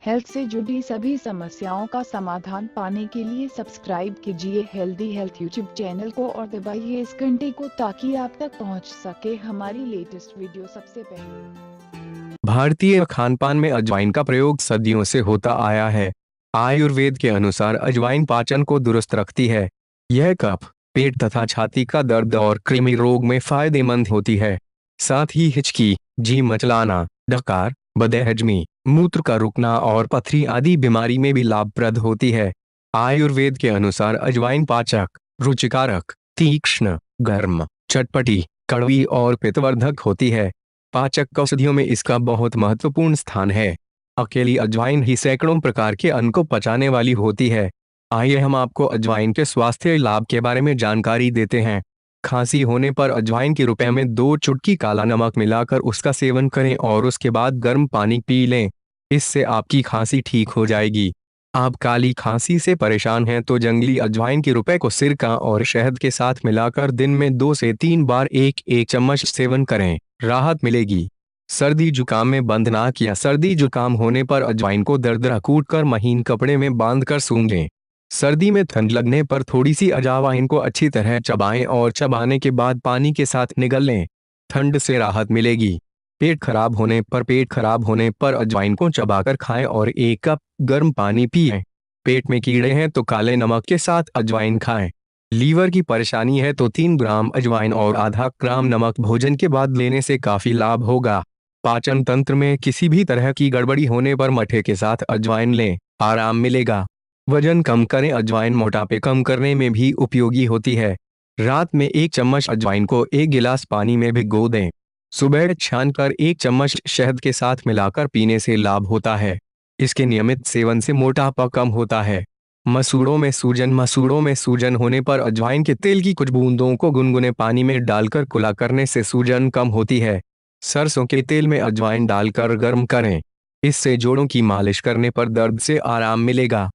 Health से जुड़ी सभी समस्याओं का समाधान पाने के लिए सब्सक्राइब कीजिए हेल्दी हेल्थ यूट्यूब चैनल को और दबाइए इस घंटे को ताकि आप तक पहुंच सके हमारी लेटेस्ट वीडियो सबसे पहले। भारतीय खानपान में अजवाइन का प्रयोग सदियों से होता आया है। आयुर्वेद के अनुसार अजवाइन पाचन को दुरुस्त रखती है। यह कफ, पेट तथा छाती का दर्द और कृमि रोग में फायदेमंद होती है। साथ ही हिचकी, जी मचलाना, डकार, बदहजमी, मूत्र का रुकना और पथरी आदि बीमारी में भी लाभप्रद होती है। आयुर्वेद के अनुसार अजवाइन पाचक, रुचिकारक, तीक्ष्ण, गर्म, चटपटी, कड़वी और पित्तवर्धक होती है। पाचक औषधियों में इसका बहुत महत्वपूर्ण स्थान है। अकेली अजवाइन ही सैकड़ों प्रकार के अन्न को पचाने वाली होती है। आइए हम आपको अजवाइन के स्वास्थ्य लाभ के बारे में जानकारी देते हैं। खांसी होने पर अजवाइन के रुपए में 2 चुटकी काला नमक मिलाकर उसका सेवन करें और उसके बाद गर्म पानी पी लें। इससे आपकी खांसी ठीक हो जाएगी। आप काली खांसी से परेशान हैं तो जंगली अजवाइन के रुपए को सिरका और शहद के साथ मिलाकर दिन में 2 से 3 बार एक एक चम्मच सेवन करें, राहत मिलेगी। सर्दी जुकाम में बंद नाक या सर्दी जुकाम होने पर अजवाइन को दरदरा कूटकर महीन कपड़े में बांधकर सूंघें। सर्दी में ठंड लगने पर थोड़ी सी अजवाइन को अच्छी तरह चबाएं और चबाने के बाद पानी के साथ निगल लें। ठंड से राहत मिलेगी। पेट खराब होने पर अजवाइन को चबाकर खाएं और 1 कप गर्म पानी पिएं। पेट में कीड़े हैं तो काले नमक के साथ अजवाइन खाएं। लीवर की परेशानी है तो 3 ग्राम अजवाइन और आधा ग्राम नमक भोजन के बाद लेने से काफी लाभ होगा। पाचन तंत्र में किसी भी तरह की गड़बड़ी होने पर मठे के साथ अजवाइन लें, आराम मिलेगा। वजन कम करें। अजवाइन मोटापे कम करने में भी उपयोगी होती है। रात में 1 चम्मच अजवाइन को 1 गिलास पानी में भिगो दें। सुबह छानकर 1 चम्मच शहद के साथ मिलाकर पीने से लाभ होता है। इसके नियमित सेवन से मोटापा कम होता है। मसूड़ों में सूजन होने पर अजवाइन के तेल की कुछ बूंदों को गुनगुने पानी में डालकर कुल्ला करने से सूजन कम होती है। सरसों के तेल में अजवाइन डालकर गर्म करें। इससे जोड़ों की मालिश करने पर दर्द से आराम मिलेगा।